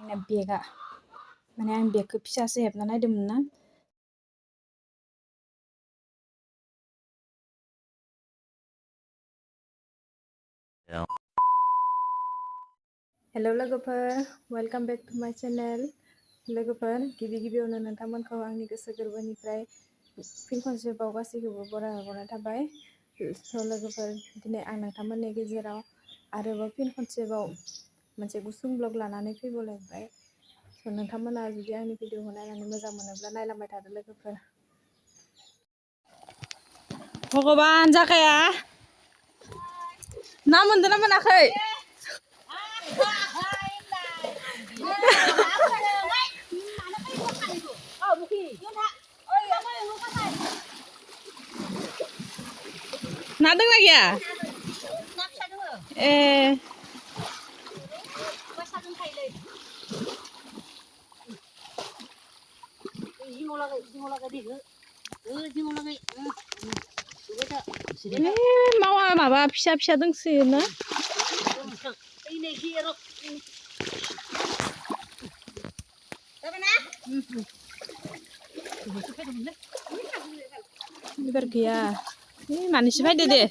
आंना बेगा माने आं बेगखौ फिसासो हेबना नायदोंमोन ना हेलौ लोगोफोर वेलकाम बेक टू माय चैनल लोगोफोर गिबियावनो नोंथांमोनखौ आंनि गोसो गोरबोनिफ्राय फिन खनसेबाव गासैखौबो बरायहरनाय थाबाय लोगोफोर दिनै आं नोंथांमोननि गेजेराव आरोबाव फिन खनसेबाव मोनसे गुसुं ब्लग लानानै फैबावलायबाय नोंथांमोना जुदि आंनि भिडिअखौ नायनानै मोजां मोनोब्ला नायलांबाय थादो लोगोफोर भगबान जागाया ना मोनदों ना मोनाखै ना दंना गैया ए मावा माबा फिसा फिसा दंसोयो ना बिबार गैया मानैसो फायदो दे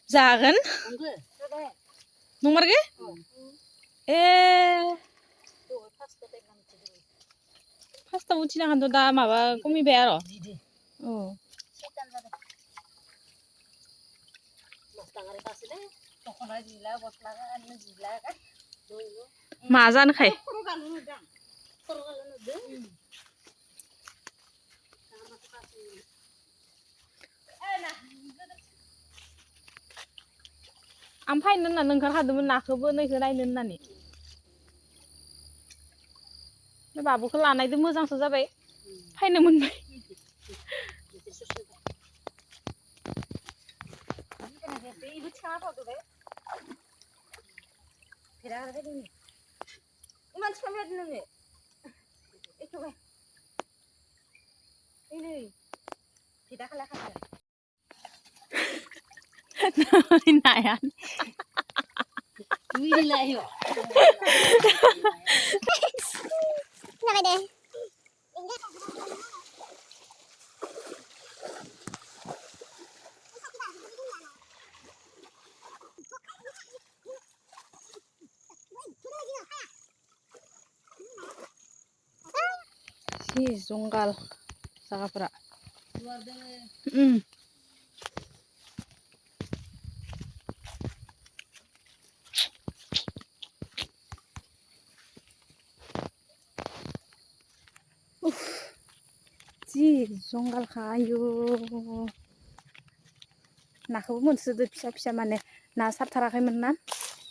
जागोन नंमारगै ए फार्स्टआव उथिना हान्थ' दा माबा कमिबाय आरो औ मा जानोखाय आं फायनो होननानै ओंखारखादोंमोन नाखौबो नैखौ नायनो होननानै बाबुखौ लानायदो मोजांसो जाबाय फायनो मोनबाय नाया जंगाल जागाफोरा जि जंगालखा आयु नाखौबो मोनसोदो फिसा फिसा माने ना सारथाराखैमोन ना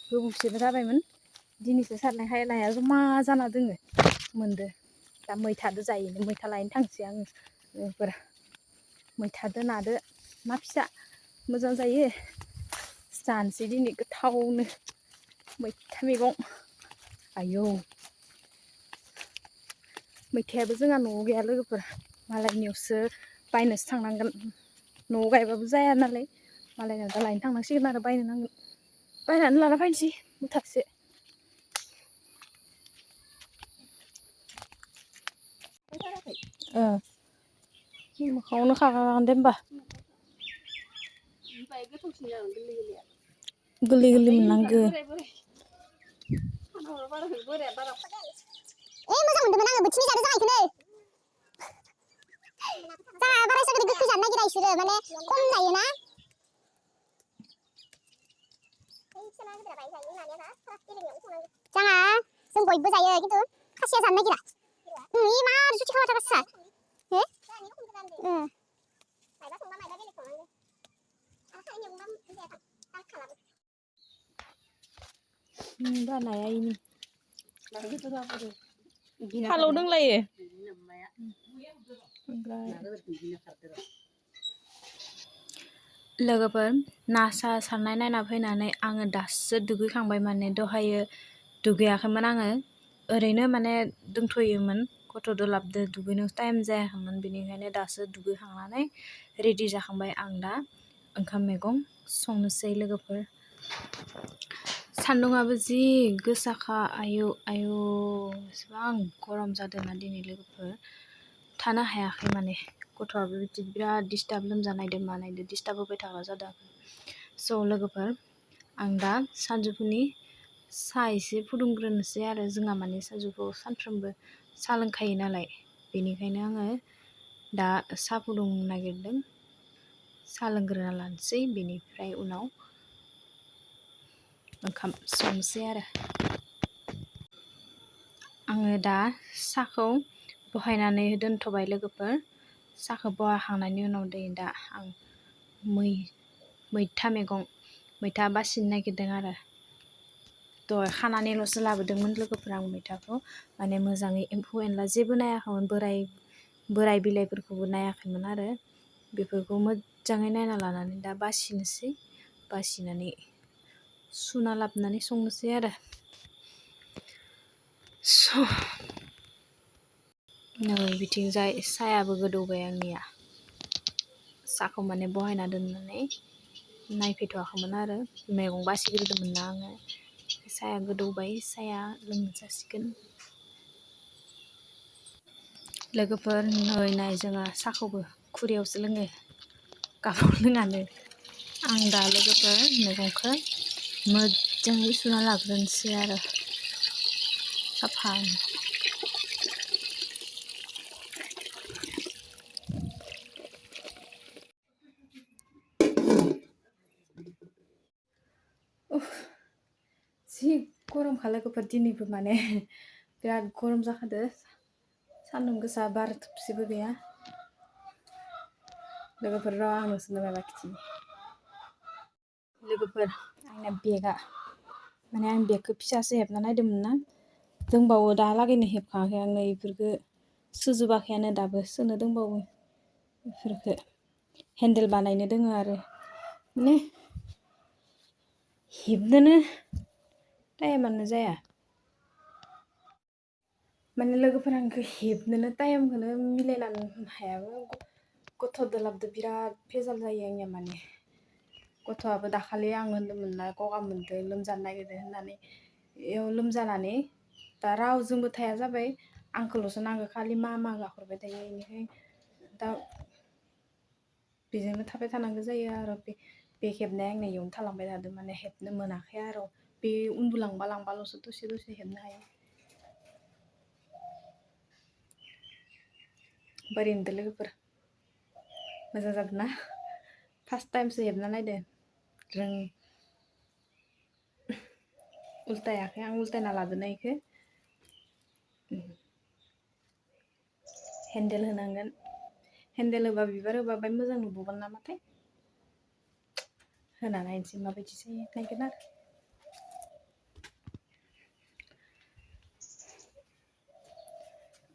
गोबावसो जाबायमोन दिनैसो सारनायखाय नाया जमा जाना दोङो मोनदो दा मैथादो जायो मैथा लायनो थांसै आङो लोगोफोर मैथादो नादो ना फिसा मोजां जायो जानोसै दिनै गोथावनो मैथा मैगं आयौ मैथायाबो जोंहा न'आव गैया लोगोफोर मालायनियावसो बायनोसो थांनांगोन न'आव गायबाबो जाया नालाय मालायनाव दा लायनो थांनांसिगोन आरो बायनो नांगोन बायनानै लाना फैनोसै मुथासे मोखाङावनो खागागोन दे होमबा गोरलै गोरलै मोननांगो मोजां मोनदोंमोन आङो बोथिनै जानो जानायखौनो जाहा बारा एसे गोखै जानो नागिरा इसोरो माने खम जायोना जाहा जों बयबो जायो खिन्थु खासेया जानो नागिरा मा जुथि खालामबाय थागासिनो हो बानाया इनि हालौ दोंलायो लोगोफोर ना सारनाय नायना फैनानै आङो दासो दुगैखांबाय माने दहायो दुगैयाखैमोन आङो ओरैनो माने दोंथ'योमोन गथ'दो लाबदो दुगैनो टाइम जायाखैमोन बेनिखायनो दासो दुगैखांनानै रेडि जाखांबाय आं दा ओंखाम मैगं संनोसै लोगोफोर। सान्दुङाबो जि गोसाखा आयु आयु एसेबां गरम जादोंना दिनै लोगोफोर थानो हायाखै माने गथ'आबो बिराद डिस्टार्ब लोमजानायदों मानायदों डिस्टार्ब होबाय थाग्रा जादों। स' लोगोफोर आं दा सानजौफुनि साहा एसे फुदुंग्रोनोसै आरो जोंहा माने सानजौफुआव सानफ्रोमबो साहा लोंखायो नालाय बेनिखायनो आङो दा साहा फुदुंनो नागिरदों। साहा लोंग्रोना लानोसै बेनिफ्राय उनाव ओंखाम संनोसै आरो आङो दा साहाखौ बहायनानै दोनथ'बाय लोगोफोर। साहाखौ बहायखांनायनि उनाव दा आं मैथा बासिनो नागिरदों आरो दहाय खानानैल'सो लाबोदोंमोन लोगोफोर आं मैथाखौ माने मोजाङै एम्फौ एनला जेबो नायाखैमोन बोराय बिलाइफोरखौबो नायाखैमोन आरो बेफोरखौ मोजाङै नायना लानानै दा बासिनोसै बासिनानै सुना लाबोनानै संनोसै आरो नै बिथिंजाय साहायाबो गोदौबाय आंनिया साहाखौ माने बहायना दोननानै नायफैथ'वाखैमोन आरो मैगं बासिग्रोदोंमोन ना आङो। साहाया गोदौबाय साहाया लोंजासिगोन लोगोफोर नै नाय जोंहा साहाखौबो खुरैयावसो लोङो कापाव लोङानो। आं दा लोगोफोर मैगंखौ मोजाङै सुना लाग्रोनोसै आरो साफानो। जि गरमखा लोगोफोर दिनैबो माने बिराद गरम जाखादो सान्दुं गोसा बार थोबसेबो गैया। लोगोफोर र' आं नोंसोरनो माबा खिथिनि लोगोफोर आंना बेगआ माने आं बेगखौ फिसासो हेबना नायदोंमोन ना दंबावो दालागैनो हेबखाङाखै आं नै बेफोरखौ सुजोबाखैयानो दाबो सोनो दंबावो। बेफोरखौ हेन्देल बानायनो दोङो आरो माने हेबनोनो टाइमानो जाया माने लोगोफोर आंखौ हेबनोनो टाइमखौनो मिलायनानै हायाबो गथ'दो लाबदो बिराद भेजाल जायो आंनिया माने गथ'आबो दाखालि आं होनदोंमोन ना गगा मोनदों लोमजानो नागिरदों होननानै बेयाव लोमजानानै दा रावजोंबो थाया जाबाय आंखौल'सो नांगौ खालि मा गाहरबाय थायो बेनिखाय दा बेजोंनो थाबाय थानांगौ जायो आरो बेग हेबनाया आंना इयावनो थालांबाय थादों माने हेबनो मोनाखै आरो बे उन्दुलांबाल'सो दसे हेबनो हायो। बोरै मोनदों लोगोफोर मोजां जादों ना फार्स्ट टाइमसो हेबना नायदो उल्टायाखै आं उल्टायना लादोंना इखौ हेन्देल होनांगोन हेन्देल होबा बिबार होबा बाय मोजां नुबावगोन नामाथाय होना नायनोसै माबायदि जायो नायगोन आरो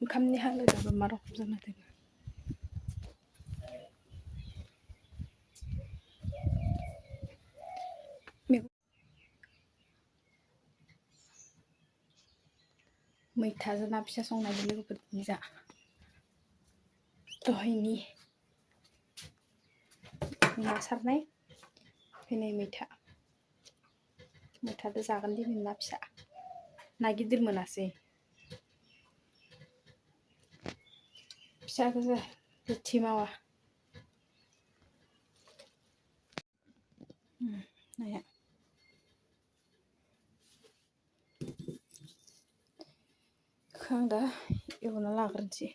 ओंखामनि हालोदाबो मा रखम जाना दं। मैथाजों ना फिसा संनायनि लोगोफोर जा दहायनि ना सारनाय फैनाय मैथाजों जागोन दिनै ना फिसा ना गिदिर मोनासै फिसा गोजा बोथि मावा नाया आं दा एवना लाग्रोनोसै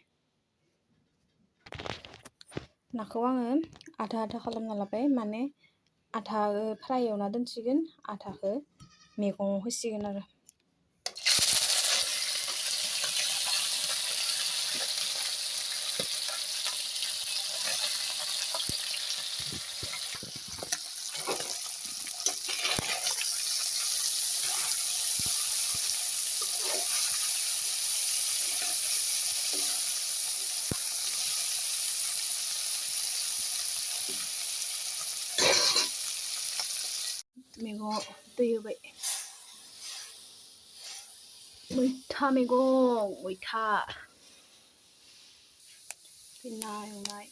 नाखौ आङो आधा खालामना लाबाय माने आधा फ्राय एवना दोनसिगोन आधाखौ मैगङाव होसिगोन आरो मैगङाव दै होबाय मैथा मैगं बे ना एवनाय